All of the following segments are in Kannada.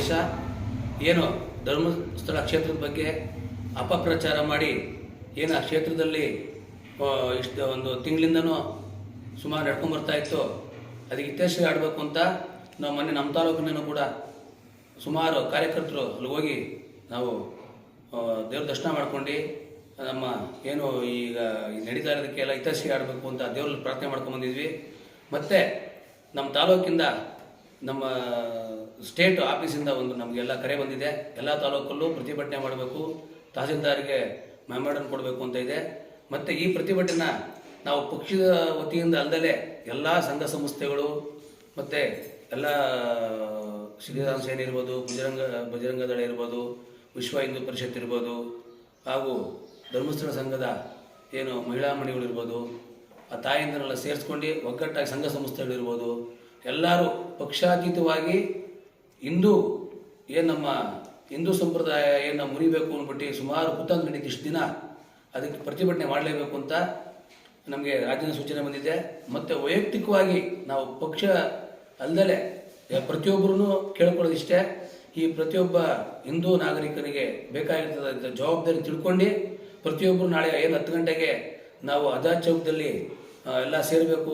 ಉದ್ದೇಶ ಏನು ಧರ್ಮಸ್ಥಳ ಕ್ಷೇತ್ರದ ಬಗ್ಗೆ ಅಪಪ್ರಚಾರ ಮಾಡಿ ಏನು ಆ ಕ್ಷೇತ್ರದಲ್ಲಿ ಇಷ್ಟು ಒಂದು ತಿಂಗಳಿಂದನೂ ಸುಮಾರು ನಡ್ಕೊಂಬರ್ತಾ ಇತ್ತು, ಅದಕ್ಕೆ ಇತ್ಯರ್ಥ ಆಡಬೇಕು ಅಂತ ನಾವು ಮೊನ್ನೆ ನಮ್ಮ ತಾಲೂಕಿನೂ ಕೂಡ ಸುಮಾರು ಕಾರ್ಯಕರ್ತರು ಅಲ್ಲಿ ಹೋಗಿ ನಾವು ದೇವ್ರ ದರ್ಶನ ಮಾಡ್ಕೊಂಡು ನಮ್ಮ ಏನು ಈಗ ನಡೀತಾ ಇರೋದಕ್ಕೆಲ್ಲ ಹಿತೈಷಿ ಆಡಬೇಕು ಅಂತ ದೇವ್ರಲ್ಲಿ ಪ್ರಾರ್ಥನೆ ಮಾಡ್ಕೊಂಬಂದಿದ್ವಿ. ಮತ್ತು ನಮ್ಮ ತಾಲೂಕಿಂದ ನಮ್ಮ ಸ್ಟೇಟ್ ಆಫೀಸಿಂದ ಒಂದು ನಮಗೆಲ್ಲ ಕರೆ ಬಂದಿದೆ, ಎಲ್ಲ ತಾಲೂಕಲ್ಲೂ ಪ್ರತಿಭಟನೆ ಮಾಡಬೇಕು, ತಹಸೀಲ್ದಾರ್ಗೆ ಮೆಮೊರಾಂಡಮ್ ಕೊಡಬೇಕು ಅಂತ ಇದೆ. ಮತ್ತು ಈ ಪ್ರತಿಭಟನೆ ನಾವು ಪಕ್ಷದ ವತಿಯಿಂದ ಅಲ್ಲದೆ ಎಲ್ಲ ಸಂಘ ಸಂಸ್ಥೆಗಳು ಮತ್ತು ಎಲ್ಲ ಶ್ರೀರಾಮ್ ಸೇನೆ ಇರ್ಬೋದು, ಬಜರಂಗ ದಳ ಇರ್ಬೋದು, ವಿಶ್ವ ಹಿಂದೂ ಪರಿಷತ್ ಇರ್ಬೋದು, ಹಾಗೂ ಧರ್ಮಸ್ಥಳ ಸಂಘದ ಏನು ಮಹಿಳಾ ಮಣಿಗಳಿರ್ಬೋದು, ಆ ತಾಯಿಂದನೆಲ್ಲ ಸೇರಿಸ್ಕೊಂಡು ಒಗ್ಗಟ್ಟಾಗಿ ಸಂಘ ಸಂಸ್ಥೆಗಳಿರ್ಬೋದು, ಎಲ್ಲರೂ ಪಕ್ಷಾತೀತವಾಗಿ ನಮ್ಮ ಹಿಂದೂ ಸಂಪ್ರದಾಯ ಏನು ನಾವು ಮುರಿಬೇಕು ಅಂದ್ಬಿಟ್ಟು ಸುಮಾರು ಕುತಂತ್ರ ನಡೀತು ಇಷ್ಟು ದಿನ, ಅದಕ್ಕೆ ಪ್ರತಿಭಟನೆ ಮಾಡಲೇಬೇಕು ಅಂತ ನಮಗೆ ರಾಜ್ಯದ ಸೂಚನೆ ಬಂದಿದೆ. ಮತ್ತು ವೈಯಕ್ತಿಕವಾಗಿ ನಾವು ಪಕ್ಷ ಅಲ್ಲದೆ ಪ್ರತಿಯೊಬ್ಬರೂ ಕೇಳ್ಕೊಳ್ಳೋದಿಷ್ಟೇ, ಈ ಪ್ರತಿಯೊಬ್ಬ ಹಿಂದೂ ನಾಗರಿಕನಿಗೆ ಬೇಕಾಗಿರ್ತದ ಜವಾಬ್ದಾರಿ ತಿಳ್ಕೊಂಡು ಪ್ರತಿಯೊಬ್ಬರು ನಾಳೆ ಏನು 10 ಗಂಟೆಗೆ ನಾವು ಆಜಾದ್ ಚೌಕದಲ್ಲಿ ಎಲ್ಲ ಸೇರಬೇಕು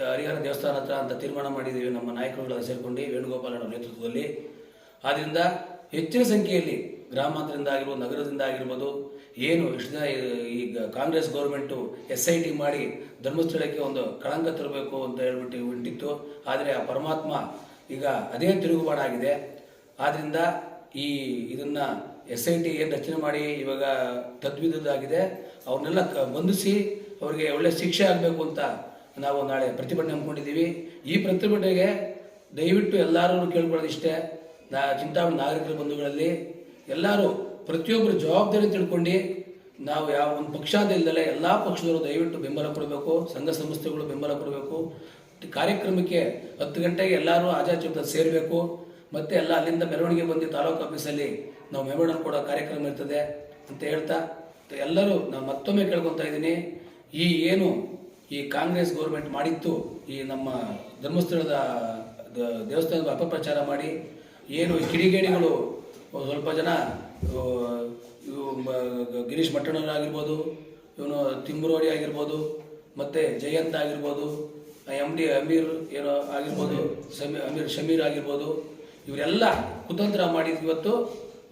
ಹರಿಹರ ದೇವಸ್ಥಾನ ಹತ್ರ ಅಂತ ತೀರ್ಮಾನ ಮಾಡಿದ್ದೀವಿ. ನಮ್ಮ ನಾಯಕರುಗಳೆಲ್ಲ ಸೇರಿಕೊಂಡು ವೇಣುಗೋಪಾಲ್ ಅವರ ನೇತೃತ್ವದಲ್ಲಿ. ಆದ್ದರಿಂದ ಹೆಚ್ಚಿನ ಸಂಖ್ಯೆಯಲ್ಲಿ ಗ್ರಾಮಾಂತರದಿಂದ ಆಗಿರ್ಬೋದು, ನಗರದಿಂದ ಆಗಿರ್ಬೋದು, ಏನು ಇಷ್ಟು ದಿನ ಈಗ ಕಾಂಗ್ರೆಸ್ ಗೌರ್ಮೆಂಟು SIT ಮಾಡಿ ಧರ್ಮಸ್ಥಳಕ್ಕೆ ಒಂದು ಕಳಂಕ ತರಬೇಕು ಅಂತ ಹೇಳ್ಬಿಟ್ಟು ಹೊಂಟಿತ್ತು. ಆದರೆ ಆ ಪರಮಾತ್ಮ ಈಗ ಅದೇ ತಿರುಗುಬಾಡಾಗಿದೆ. ಆದ್ದರಿಂದ ಇದನ್ನು SIT ಏನು ರಚನೆ ಮಾಡಿ ಇವಾಗ ತದ್ವಿಧದಾಗಿದೆ, ಅವ್ರನ್ನೆಲ್ಲ ಬಂಧಿಸಿ ಅವ್ರಿಗೆ ಒಳ್ಳೆ ಶಿಕ್ಷೆ ಆಗಬೇಕು ಅಂತ ನಾವು ನಾಳೆ ಪ್ರತಿಭಟನೆ ಹಮ್ಮಿಕೊಂಡಿದ್ದೀವಿ. ಈ ಪ್ರತಿಭಟನೆಗೆ ದಯವಿಟ್ಟು ಎಲ್ಲರೂ ಕೇಳ್ಕೊಳ್ಳೋದಿಷ್ಟೇ, ಚಿಂತಾಮಣಿ ನಾಗರಿಕರ ಬಂಧುಗಳಲ್ಲಿ ಎಲ್ಲರೂ ಪ್ರತಿಯೊಬ್ಬರು ಜವಾಬ್ದಾರಿ ತಿಳ್ಕೊಂಡು ನಾವು ಯಾವ ಒಂದು ಪಕ್ಷದ ಇಲ್ಲದಲ್ಲೇ ಎಲ್ಲ ಪಕ್ಷದವರು ದಯವಿಟ್ಟು ಬೆಂಬಲ ಕೊಡಬೇಕು, ಸಂಘ ಸಂಸ್ಥೆಗಳು ಬೆಂಬಲ ಕೊಡಬೇಕು. ಕಾರ್ಯಕ್ರಮಕ್ಕೆ 10 ಗಂಟೆಗೆ ಎಲ್ಲರೂ ಆಜಾದ್ ಚೌಕದಲ್ಲಿ ಸೇರಬೇಕು. ಮತ್ತು ಎಲ್ಲ ಅಲ್ಲಿಂದ ಮೆರವಣಿಗೆ ಬಂದು ತಾಲೂಕು ಆಫೀಸಲ್ಲಿ ನಾವು ಮೆಮೊರಾಂಡಮ್ ಕೊಡೋ ಕಾರ್ಯಕ್ರಮ ಇರ್ತದೆ ಅಂತ ಹೇಳ್ತಾ ಎಲ್ಲರೂ ನಾನು ಮತ್ತೊಮ್ಮೆ ಕೇಳ್ಕೊತಾ ಇದ್ದೀನಿ, ಈ ಕಾಂಗ್ರೆಸ್ ಗೌರ್ಮೆಂಟ್ ಮಾಡಿತ್ತು, ಈ ನಮ್ಮ ಧರ್ಮಸ್ಥಳದ ದೇವಸ್ಥಾನದ ಅಪಪ್ರಚಾರ ಮಾಡಿ ಏನು ಕಿಡಿಗೇಡಿಗಳು ಸ್ವಲ್ಪ ಜನ ಗಿರೀಶ್ ಮಟ್ಟಣ್ಣವರಾಗಿರ್ಬೋದು, ಇವನು ತಿಂಬ್ರೋಡಿ ಆಗಿರ್ಬೋದು, ಮತ್ತು ಜಯಂತ್ ಆಗಿರ್ಬೋದು, MD ಅಮೀರ್ ಏನೋ ಆಗಿರ್ಬೋದು, ಶಮೀರ್ ಆಗಿರ್ಬೋದು, ಇವರೆಲ್ಲ ಕುತಂತ್ರ ಮಾಡಿದ ಇವತ್ತು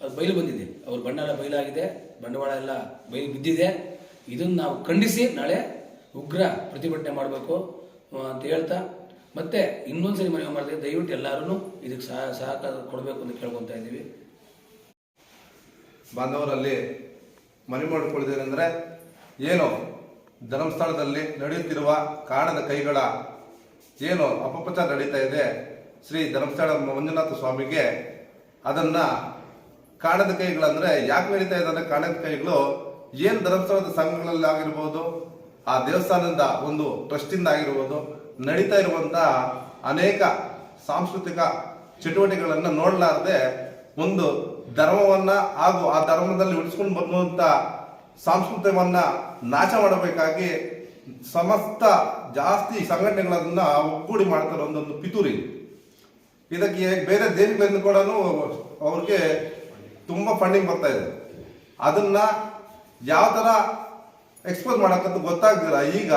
ಅದು ಬಯಲು ಬಂದಿದೆ. ಅವ್ರ ಬಂಡವಾಳ ಬಯಲಾಗಿದೆ, ಬಂಡವಾಳ ಎಲ್ಲ ಬಯಲು ಬಿದ್ದಿದೆ. ಇದನ್ನು ನಾವು ಖಂಡಿಸಿ ನಾಳೆ ಉಗ್ರ ಪ್ರತಿಭಟನೆ ಮಾಡಬೇಕು ಅಂತ ಹೇಳ್ತಾ, ಮತ್ತೆ ಇನ್ನೊಂದ್ಸರಿ ಮನವಿ ಮಾಡ್ತೀವಿ, ದಯವಿಟ್ಟು ಎಲ್ಲರೂ ಇದಕ್ಕೆ ಸಹಕಾರ ಕೊಡಬೇಕು ಅಂತ ಕೇಳ್ಕೊತಾ ಇದ್ದೀವಿ. ಬಾಂಧವರಲ್ಲಿ ಮನವಿ ಮಾಡಿಕೊಳ್ಳುವುದೇನೆಂದರೆ, ಏನು ಧರ್ಮಸ್ಥಳದಲ್ಲಿ ನಡೆಯುತ್ತಿರುವ ಕಾಣದ ಕೈಗಳ ಏನು ಅಪಪ್ರಚಾರ ನಡೀತಾ ಇದೆ ಶ್ರೀ ಧರ್ಮಸ್ಥಳ ಮಂಜುನಾಥ ಸ್ವಾಮಿಗೆ, ಅದನ್ನ ಕಾಣದ ಕೈಗಳಂದ್ರೆ ಯಾಕೆ ನಡೀತಾ ಇದ್ದಾರೆ ಕಾಣದ ಕೈಗಳು? ಏನು ಧರ್ಮಸ್ಥಳದ ಸಂಘಗಳಲ್ಲಿ ಆಗಿರ್ಬೋದು, ಆ ದೇವಸ್ಥಾನದ ಒಂದು ಟ್ರಸ್ಟಿಂದ ಆಗಿರ್ಬೋದು, ನಡೀತಾ ಇರುವಂತಹ ಅನೇಕ ಸಾಂಸ್ಕೃತಿಕ ಚಟುವಟಿಕೆಗಳನ್ನು ನೋಡಲಾರದೆ ಒಂದು ಧರ್ಮವನ್ನ ಹಾಗೂ ಆ ಧರ್ಮದಲ್ಲಿ ಉಳಿಸ್ಕೊಂಡು ಬಂದಂತ ಸಾಂಸ್ಕೃತಿಕವನ್ನ ನಾಶ ಮಾಡಬೇಕಾಗಿ ಸಮಸ್ತ ಜಾಸ್ತಿ ಸಂಘಟನೆಗಳನ್ನ ಒಗ್ಗೂಡಿ ಮಾಡ್ತಾರೆ. ಒಂದೊಂದು ಪಿತೂರಿ. ಇದಕ್ಕೆ ಬೇರೆ ದೇಶಗಳಿಂದ ಕೂಡ ಅವ್ರಿಗೆ ತುಂಬಾ ಫಂಡಿಂಗ್ ಬರ್ತಾ ಇದೆ. ಅದನ್ನ ಯಾವ ತರ ಎಕ್ಸ್ಪೋಸ್ ಮಾಡಕ್ಕಂತ ಗೊತ್ತಾಗ್ದಿಲ್ಲ. ಈಗ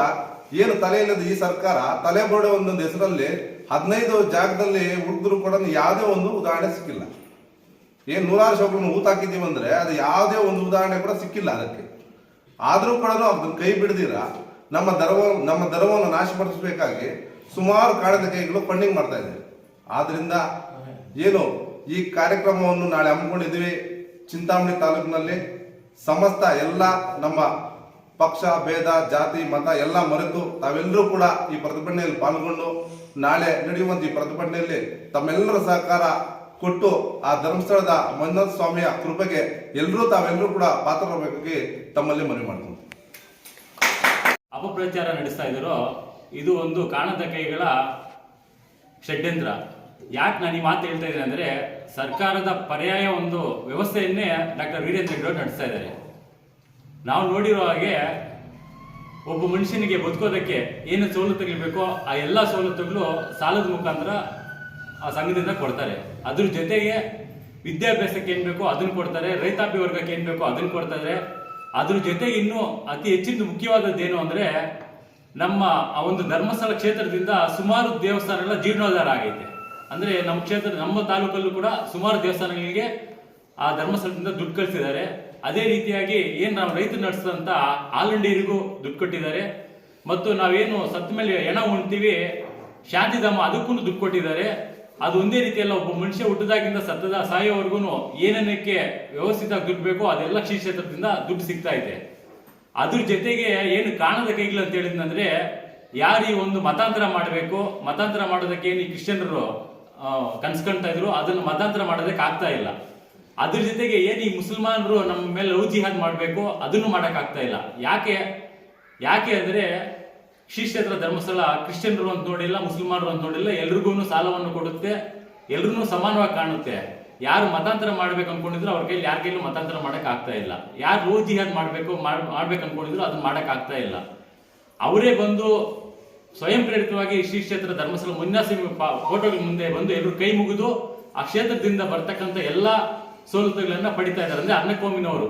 ಏನು ತಲೆ ಇಲ್ಲದ ಈ ಸರ್ಕಾರ ತಲೆ ಬೋರ್ಡ್ ಒಂದೊಂದು ಹೆಸರಲ್ಲಿ 15 ಜಾಗದಲ್ಲಿ ಹುಡುಗರು ಕೂಡ ಯಾವುದೇ ಒಂದು ಉದಾಹರಣೆ ಸಿಕ್ಕಿಲ್ಲ. ಏನು 100 ಶವಗಳನ್ನು ಊತಾಕಿದ್ದೀವಿ ಅಂದ್ರೆ ಅದು ಯಾವುದೇ ಒಂದು ಉದಾಹರಣೆ ಕೂಡ ಸಿಕ್ಕಿಲ್ಲ ಅದಕ್ಕೆ. ಆದ್ರೂ ಕೂಡ ಅದನ್ನ ಕೈ ಬಿಡದಿರ ನಮ್ಮ ಧರ್ಮವನ್ನು ನಾಶಪಡಿಸಬೇಕಾಗಿ ಸುಮಾರು ಕಾಣದ ಕೈಗಳು ಫಂಡಿಂಗ್ ಮಾಡ್ತಾ ಇದೆ. ಆದ್ರಿಂದ ಏನು ಈ ಕಾರ್ಯಕ್ರಮವನ್ನು ನಾಳೆ ಹಮ್ಮಿಕೊಂಡಿದ್ದೀವಿ ಚಿಂತಾಮಣಿ ತಾಲೂಕಿನಲ್ಲಿ. ಸಮಸ್ತ ಎಲ್ಲ ನಮ್ಮ ಪಕ್ಷ ಭೇದ ಜಾತಿ ಮತ ಎಲ್ಲ ಮರೆತು ತಾವೆಲ್ಲರೂ ಕೂಡ ಈ ಪ್ರತಿಭಟನೆಯಲ್ಲಿ ಪಾಲ್ಗೊಂಡು ನಾಳೆ ನಡೆಯುವಂತ ಈ ಪ್ರತಿಭಟನೆಯಲ್ಲಿ ತಮ್ಮೆಲ್ಲರ ಸಹಕಾರ ಕೊಟ್ಟು ಆ ಧರ್ಮಸ್ಥಳದ ಮಂಜುನಾಥ ಸ್ವಾಮಿಯ ಕೃಪೆಗೆ ತಾವೆಲ್ಲರೂ ಕೂಡ ಪಾತ್ರರಾಗಬೇಕಾಗಿ ತಮ್ಮಲ್ಲಿ ಮನವಿ ಮಾಡ್ತೀನಿ. ಅಪಪ್ರಚಾರ ನಡೆಸ್ತಾ ಇದ್ದಾರೋ ಇದು ಒಂದು ಕಾಣದ ಕೈಗಳ ಷಡ್ಯಂತ್ರ. ಯಾಕೆ ನಾನು ಈ ಮಾತು ಹೇಳ್ತಾ ಇದ್ದೇನೆ ಅಂದರೆ, ಸರ್ಕಾರದ ಪರ್ಯಾಯ ಒಂದು ವ್ಯವಸ್ಥೆಯನ್ನೇ ಡಾಕ್ಟರ್ ವೀರೇಂದ್ರ ಹೆಗ್ಗಡೆ ನಡೆಸ್ತಾ ಇದ್ದಾರೆ. ನಾವು ನೋಡಿರೋ ಹಾಗೆ ಒಬ್ಬ ಮನುಷ್ಯನಿಗೆ ಬದುಕೋದಕ್ಕೆ ಏನು ಸವಲತ್ತುಗಳು ಬೇಕೋ ಆ ಎಲ್ಲ ಸವಲತ್ತುಗಳು ಸಾಲದ ಮುಖಾಂತರ ಆ ಸಂಘದಿಂದ ಕೊಡ್ತಾರೆ. ಅದ್ರ ಜೊತೆಗೆ ವಿದ್ಯಾಭ್ಯಾಸಕ್ಕೆ ಏನು ಬೇಕೋ ಅದನ್ನು ಕೊಡ್ತಾರೆ, ರೈತಾಪಿ ವರ್ಗಕ್ಕೆ ಏನು ಬೇಕೋ ಅದನ್ನು ಕೊಡ್ತಾರೆ. ಅದ್ರ ಜೊತೆಗೆ ಇನ್ನೂ ಅತಿ ಹೆಚ್ಚಿನ ಮುಖ್ಯವಾದದ್ದೇನು ಅಂದರೆ ನಮ್ಮ ಆ ಒಂದು ಧರ್ಮಸ್ಥಳ ಕ್ಷೇತ್ರದಿಂದ ಸುಮಾರು ದೇವಸ್ಥಾನಗಳ ಜೀರ್ಣೋದ್ಧಾರ ಆಗೈತೆ. ಅಂದರೆ ನಮ್ಮ ಕ್ಷೇತ್ರ, ನಮ್ಮ ತಾಲೂಕಲ್ಲೂ ಕೂಡ ಸುಮಾರು ದೇವಸ್ಥಾನಗಳಿಗೆ ಆ ಧರ್ಮಸ್ಥಳದಿಂದ ದುಡ್ಡು ಕಳಿಸಿದ್ದಾರೆ. ಅದೇ ರೀತಿಯಾಗಿ ಏನು ನಾವು ರೈತರು ನಡೆಸಿದಂಥ ಹಾಲಂಡಿಯರಿಗೂ ದುಡ್ಡು ಕೊಟ್ಟಿದ್ದಾರೆ. ಮತ್ತು ನಾವೇನು ಸತ್ತ ಮೇಲೆ ಹೆಣ ಉಣ್ತೀವಿ ಶಾಂತಿಧಾಮ, ಅದಕ್ಕೂ ದುಡ್ಡು ಕೊಟ್ಟಿದ್ದಾರೆ. ಅದು ಒಂದೇ ರೀತಿಯಲ್ಲ, ಒಬ್ಬ ಮನುಷ್ಯ ಹುಟ್ಟದಾಗಿಂದ ಸತ್ತದ ಸಾಯೋವರೆಗೂ ಏನೇನಕ್ಕೆ ವ್ಯವಸ್ಥಿತ ದುಡ್ಡು ಬೇಕೋ ಅದೆಲ್ಲ ಶ್ರೀ ಕ್ಷೇತ್ರದಿಂದ ದುಡ್ಡು ಸಿಗ್ತಾ ಇದೆ. ಅದ್ರ ಜೊತೆಗೆ ಏನು ಕಾಣದ ಕೈಗಳು ಅಂತ ಹೇಳಿದ್ನಂದ್ರೆ, ಯಾರು ಈ ಒಂದು ಮತಾಂತರ ಮಾಡಬೇಕು, ಮತಾಂತರ ಮಾಡೋದಕ್ಕೆ ಏನು ಈ ಕ್ರಿಶ್ಚಿಯನ್ರು ಕನ್ಸ್ಕೊಳ್ತಾ ಇದ್ರು, ಅದನ್ನು ಮತಾಂತರ ಮಾಡೋದಕ್ಕೆ ಆಗ್ತಾ ಇಲ್ಲ. ಅದ್ರ ಜೊತೆಗೆ ಏನು ಈ ಮುಸಲ್ಮಾನರು ನಮ್ಮ ಮೇಲೆ ಲವ್ ಜಿಹಾದ್ ಮಾಡಬೇಕು, ಅದನ್ನು ಮಾಡೋಕ್ಕಾಗ್ತಾ ಇಲ್ಲ. ಯಾಕೆ ಅಂದರೆ ಶ್ರೀ ಕ್ಷೇತ್ರ ಧರ್ಮಸ್ಥಳ ಕ್ರಿಶ್ಚಿಯನ್ರು ಅಂತ ನೋಡಿಲ್ಲ, ಮುಸಲ್ಮಾನರು ಅಂತ ನೋಡಿಲ್ಲ, ಎಲ್ರಿಗೂ ಸಾಲವನ್ನು ಕೊಡುತ್ತೆ, ಎಲ್ರೂ ಸಮಾನವಾಗಿ ಕಾಣುತ್ತೆ. ಯಾರು ಮತಾಂತರ ಮಾಡ್ಬೇಕು ಅನ್ಕೊಂಡಿದ್ರು ಅವ್ರ ಕೈಲಿ ಯಾರ ಕೈಲೂ ಮತಾಂತರ ಮಾಡಕ್ ಆಗ್ತಾ ಇಲ್ಲ. ಯಾರು ಲವ್ ಜಿಹಾದ್ ಮಾಡ್ಬೇಕು ಅನ್ಕೊಂಡಿದ್ರು ಅದನ್ನ ಮಾಡಕ್ ಆಗ್ತಾ ಇಲ್ಲ. ಅವರೇ ಬಂದು ಸ್ವಯಂ ಪ್ರೇರಿತವಾಗಿ ಶ್ರೀ ಕ್ಷೇತ್ರ ಧರ್ಮಸ್ಥಳ ಮುನ್ಯಾಸಿ ಫೋಟೋಗಳ ಮುಂದೆ ಬಂದು ಎಲ್ಲರೂ ಕೈ ಮುಗಿದು ಆ ಕ್ಷೇತ್ರದಿಂದ ಬರ್ತಕ್ಕಂಥ ಎಲ್ಲಾ ಸವಲತ್ತುಗಳನ್ನ ಪಡಿತಾ ಇದ್ದಾರೆ. ಅಂದ್ರೆ ಅನ್ನಕೋಮಿನವರು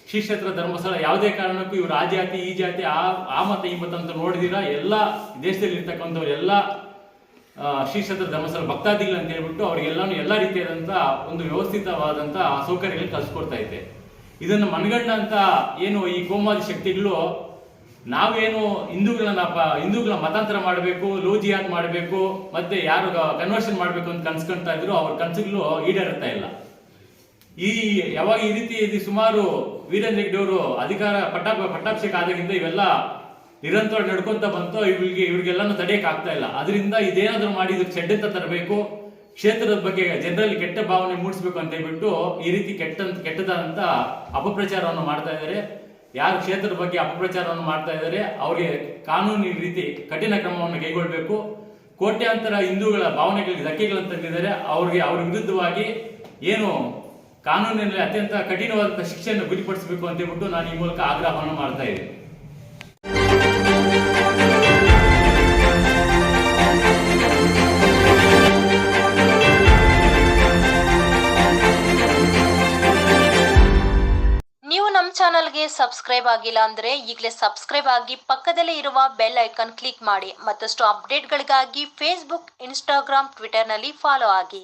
ಶ್ರೀ ಕ್ಷೇತ್ರ ಧರ್ಮಸ್ಥಳ ಯಾವುದೇ ಕಾರಣಕ್ಕೂ ಇವರು ಆ ಜಾತಿ ಈ ಜಾತಿ ಆ ಮತ ಈ ಮತ ಅಂತ ನೋಡಿದಿರ ಎಲ್ಲ ದೇಶದಲ್ಲಿ ಇರ್ತಕ್ಕಂಥವ್ರು ಎಲ್ಲ ಶ್ರೀ ಕ್ಷೇತ್ರ ಧರ್ಮಸ್ಥಳ ಭಕ್ತಾದಿಗಳು ಅಂತ ಹೇಳ್ಬಿಟ್ಟು ಅವ್ರಿಗೆಲ್ಲಾನು ಎಲ್ಲಾ ರೀತಿಯಾದಂತಹ ಒಂದು ವ್ಯವಸ್ಥಿತವಾದಂತಹ ಸೌಕರ್ಯಗಳು ಕಲ್ಸ್ಕೊಡ್ತಾ ಇದೆ. ಇದನ್ನು ಮನಗಂಡಂತ ಏನು ಈ ಕೋಮುವಾದಿ ಶಕ್ತಿಗಳು ನಾವೇನು ಹಿಂದೂಗಳ ಮತಾಂತರ ಮಾಡಬೇಕು, ಲವ್ ಜಿಹಾದ್ ಮಾಡಬೇಕು, ಮತ್ತೆ ಯಾರು ಕನ್ವರ್ಷನ್ ಮಾಡಬೇಕು ಅಂತ ಕನ್ಸ್ಕೊಳ್ತಾ ಇದ್ರು, ಅವ್ರ ಕನಸುಗಳು ಈಡೇರುತ್ತಾ ಇಲ್ಲ. ಯಾವಾಗ ಈ ರೀತಿ ಸುಮಾರು ವೀರೇಂದ್ರ ಹೆಗ್ಗಡೆ ಅವರು ಅಧಿಕಾರ ಪಟ್ಟಾಭಿಷೇಕ ಆದಾಗಿಂದ ಇವೆಲ್ಲ ನಿರಂತರ ನಡ್ಕೊಂತ ಬಂತು. ಇವ್ರಿಗೆಲ್ಲಾನು ತಡೆಯಕ್ ಆಗ್ತಾ ಇಲ್ಲ. ಅದರಿಂದ ಇದೇನಾದ್ರೂ ಮಾಡಿ ಇದಕ್ಕೆ ಷಡ್ಯಂತ್ರ ತರಬೇಕು, ಕ್ಷೇತ್ರದ ಬಗ್ಗೆ ಜನರಲ್ಲಿ ಕೆಟ್ಟ ಭಾವನೆ ಮೂಡಿಸ್ಬೇಕು ಅಂತ ಹೇಳ್ಬಿಟ್ಟು ಈ ರೀತಿ ಕೆಟ್ಟದಂತ ಅಪಪ್ರಚಾರವನ್ನು ಮಾಡ್ತಾ ಇದ್ದಾರೆ. ಯಾರು ಕ್ಷೇತ್ರದ ಬಗ್ಗೆ ಅಪಪ್ರಚಾರವನ್ನು ಮಾಡ್ತಾ ಇದ್ದಾರೆ ಅವರಿಗೆ ಕಾನೂನು ರೀತಿ ಕಠಿಣ ಕ್ರಮವನ್ನು ಕೈಗೊಳ್ಳಬೇಕು. ಕೋಟ್ಯಾಂತರ ಹಿಂದೂಗಳ ಭಾವನೆಗಳಿಗೆ ಧಕ್ಕೆಗಳನ್ನು ತಂದಿದ್ದಾರೆ. ಅವ್ರ ವಿರುದ್ಧವಾಗಿ ಏನು ಕಾನೂನಿನಲ್ಲಿ ಅತ್ಯಂತ ಕಠಿಣವಾದಂತಹ ಶಿಕ್ಷೆಯನ್ನು ಗುರಿಪಡಿಸಬೇಕು ಅಂತ ಹೇಳ್ಬಿಟ್ಟು ನಾನು ಈ ಮೂಲಕ ಆಗ್ರಹವನ್ನು ಮಾಡ್ತಾ ಇದ್ದೀನಿ. ನೀವು ನಮ್ಮ ಚಾನಲ್ಗೆ ಸಬ್ಸ್ಕ್ರೈಬ್ ಆಗಿಲ್ಲ ಅಂದ್ರೆ ಈಗಲೇ ಸಬ್ಸ್ಕ್ರೈಬ್ ಆಗಿ ಪಕ್ಕದಲ್ಲೇ ಇರುವ ಬೆಲ್ ಐಕಾನ್ ಕ್ಲಿಕ್ ಮಾಡಿ. ಮತ್ತಷ್ಟು ಅಪ್ಡೇಟ್ಗಳಿಗಾಗಿ ಫೇಸ್ಬುಕ್, ಇನ್ಸ್ಟಾಗ್ರಾಮ್, ಟ್ವಿಟರ್ನಲ್ಲಿ ಫಾಲೋ ಆಗಿ.